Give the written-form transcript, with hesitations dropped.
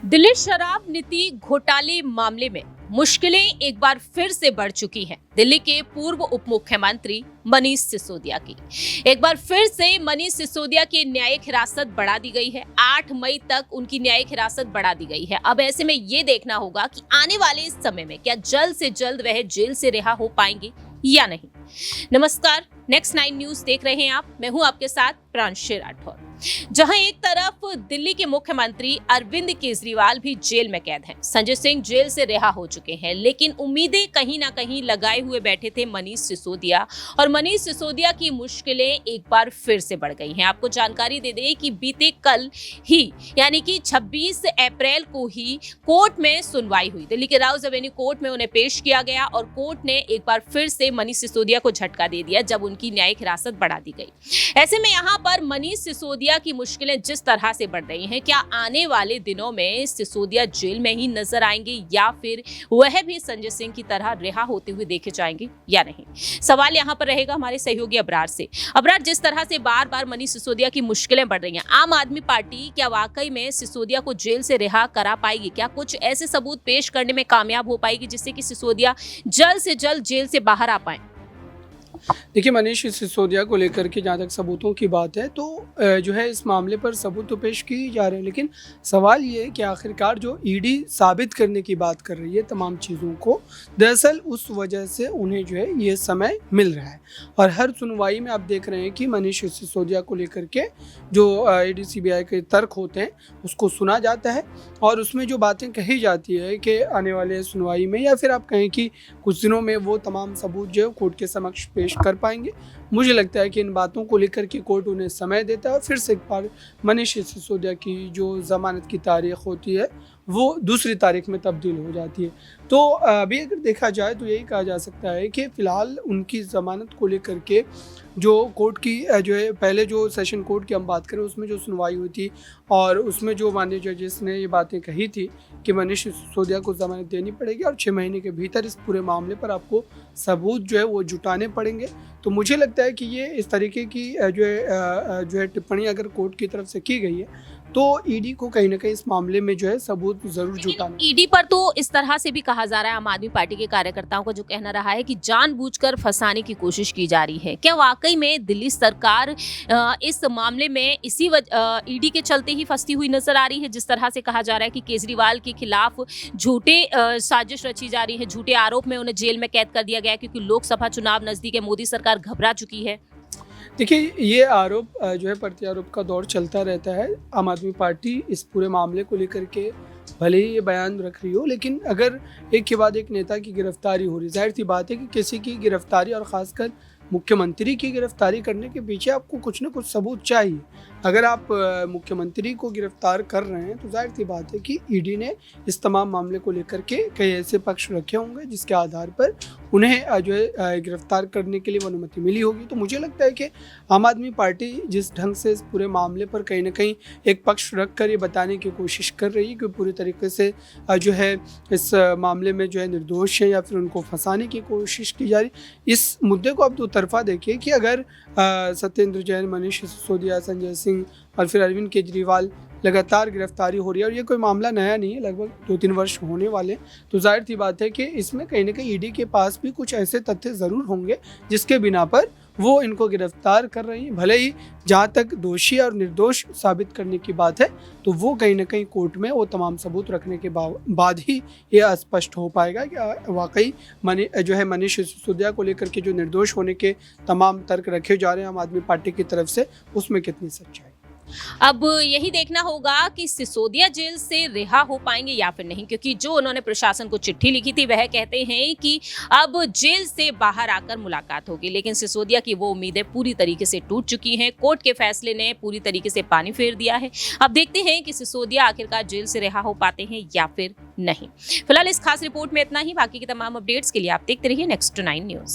दिल्ली शराब नीति घोटाले मामले में मुश्किलें एक बार फिर से बढ़ चुकी हैं। दिल्ली के पूर्व उप मुख्यमंत्री मनीष सिसोदिया की एक बार फिर से मनीष सिसोदिया की न्यायिक हिरासत बढ़ा दी गई है। 8 मई तक उनकी न्यायिक हिरासत बढ़ा दी गई है। अब ऐसे में ये देखना होगा कि आने वाले इस समय में क्या जल्द से जल्द वह जेल से रिहा हो पाएंगे या नहीं। नमस्कार, नेक्स्ट 9 न्यूज देख रहे हैं आप। मैं हूं आपके साथ प्रांशु राठौर। जहां एक तरफ दिल्ली के मुख्यमंत्री अरविंद केजरीवाल भी जेल में कैद हैं, संजय सिंह जेल से रिहा हो चुके हैं, लेकिन उम्मीदें कहीं ना कहीं लगाए हुए बैठे थे मनीष सिसोदिया, और मनीष सिसोदिया की मुश्किलें एक बार फिर से बढ़ गई हैं। आपको जानकारी दे दें कि बीते कल ही यानी कि 26 अप्रैल को ही कोर्ट में सुनवाई हुई। दिल्ली के राउज एवेन्यू कोर्ट में उन्हें पेश किया गया और कोर्ट ने एक बार फिर से मनीष सिसोदिया को झटका दे दिया जब उनकी न्यायिक हिरासत बढ़ा दी गई। ऐसे में यहाँ पर मनीष सिसोदिया की मुश्किलें जिस तरह से बढ़ रही हैं, क्या आने वाले दिनों में सिसोदिया जेल में ही नजर आएंगे या फिर वह भी संजय सिंह की तरह रिहा होते हुए देखे जाएंगे या नहीं। सवाल यहाँ पर रहेगा हमारे सहयोगी अबरार से। अबरार, जिस तरह से बार बार मनीष सिसोदिया की मुश्किलें बढ़ रही हैं, आम आदमी पार्टी क्या वाकई में सिसोदिया को जेल से रिहा करा पाएगी? क्या कुछ ऐसे सबूत पेश करने में कामयाब हो पाएगी जिससे कि सिसोदिया जल्द से जल्द जेल से बाहर आ पाए? देखिए, मनीष सिसोदिया को लेकर के जहाँ तक सबूतों की बात है तो जो है इस मामले पर सबूत तो पेश किए जा रहे हैं, लेकिन सवाल ये है कि आखिरकार जो ईडी साबित करने की बात कर रही है तमाम चीज़ों को, दरअसल उस वजह से उन्हें जो है ये समय मिल रहा है। और हर सुनवाई में आप देख रहे हैं कि मनीष सिसोदिया को लेकर के जो ईडी सीबीआई के तर्क होते हैं उसको सुना जाता है और उसमें जो बातें कही जाती है कि आने वाले सुनवाई में या फिर आप कहें कि कुछ दिनों में वो तमाम सबूत जो है कोर्ट के समक्ष पेश कर पाएंगे। मुझे लगता है कि इन बातों को लेकर के कोर्ट उन्हें समय देता है और फिर से एक बार मनीष सिसोदिया की जो ज़मानत की तारीख होती है वो दूसरी तारीख में तब्दील हो जाती है। तो अभी अगर देखा जाए तो यही कहा जा सकता है कि फ़िलहाल उनकी ज़मानत को लेकर के जो कोर्ट की जो है पहले जो सेशन कोर्ट की हम बात करें उसमें जो सुनवाई हुई थी और उसमें जो माननीय जजेस ने ये बातें कही थी कि मनीष सिसोदिया को ज़मानत देनी पड़ेगी और 6 महीने के भीतर इस पूरे मामले पर आपको सबूत जो है वो जुटाने पड़ेंगे। तो मुझे लगता है कि ये इस तरीके की जो है टिप्पणी अगर कोर्ट की तरफ से की गई है तो ईडी को कहीं ना कहीं इस मामले में जो है सबूत जरूर जुटाना। ईडी पर तो इस तरह से भी कहा जा रहा है, आम आदमी पार्टी के कार्यकर्ताओं का जो कहना रहा है कि जानबूझकर फंसाने की कोशिश की जा रही है। क्या वाकई में दिल्ली सरकार इस मामले में इसी ईडी के चलते ही फंसती हुई नजर आ रही है? जिस तरह से कहा जा रहा है कि केजरीवाल के खिलाफ झूठे साजिश रची जा रही है, झूठे आरोप में उन्हें जेल में कैद कर दिया गया क्योंकि लोकसभा चुनाव नजदीक है, मोदी सरकार घबरा चुकी है। देखिए, ये आरोप जो है प्रत्यारोप का दौर चलता रहता है। आम आदमी पार्टी इस पूरे मामले को लेकर के भले ही ये बयान रख रही हो, लेकिन अगर एक के बाद एक नेता की गिरफ्तारी हो रही, जाहिर सी बात है कि किसी की गिरफ्तारी और ख़ासकर मुख्यमंत्री की गिरफ्तारी करने के पीछे आपको कुछ ना कुछ सबूत चाहिए। अगर आप मुख्यमंत्री को गिरफ्तार कर रहे हैं तो जाहिर सी बात है कि ईडी ने इस तमाम मामले को लेकर के कई ऐसे पक्ष रखे होंगे जिसके आधार पर उन्हें जो है गिरफ्तार करने के लिए वो अनुमति मिली होगी। तो मुझे लगता है कि आम आदमी पार्टी जिस ढंग से इस पूरे मामले पर कहीं ना कहीं एक पक्ष रख कर ये बताने की कोशिश कर रही है कि पूरी तरीके से जो है इस मामले में जो है निर्दोष है या फिर उनको फंसाने की कोशिश की जा रही। इस मुद्दे को आप दो तरफा देखिए कि अगर सत्येंद्र जैन, मनीष सिसोदिया, संजय सिंह और फिर अरविंद केजरीवाल लगातार गिरफ्तारी हो रही है और ये कोई मामला नया नहीं है, लगभग 2-3 वर्ष होने वाले, तो जाहिर सी बात है कि इसमें कहीं ना कहीं ईडी के पास भी कुछ ऐसे तथ्य ज़रूर होंगे जिसके बिना पर वो इनको गिरफ्तार कर रही है। भले ही जहाँ तक दोषी और निर्दोष साबित करने की बात है तो वो कहीं ना कहीं कोर्ट में वो तमाम सबूत रखने के बाद ही ये स्पष्ट हो पाएगा कि वाकई जो है मनीष सिसोदिया को लेकर के जो निर्दोष होने के तमाम तर्क रखे जा रहे हैं आम आदमी पार्टी की तरफ से उसमें कितनी सच्चाई। अब यही देखना होगा कि सिसोदिया जेल से रिहा हो पाएंगे या फिर नहीं, क्योंकि जो उन्होंने प्रशासन को चिट्ठी लिखी थी वह कहते हैं कि अब जेल से बाहर आकर मुलाकात होगी, लेकिन सिसोदिया की वो उम्मीदें पूरी तरीके से टूट चुकी हैं। कोर्ट के फैसले ने पूरी तरीके से पानी फेर दिया है। अब देखते हैं कि सिसोदिया आखिरकार जेल से रिहा हो पाते हैं या फिर नहीं। फिलहाल इस खास रिपोर्ट में इतना ही। बाकी की तमाम अपडेट्स के लिए आप देखते रहिए नेक्स्ट 9 न्यूज।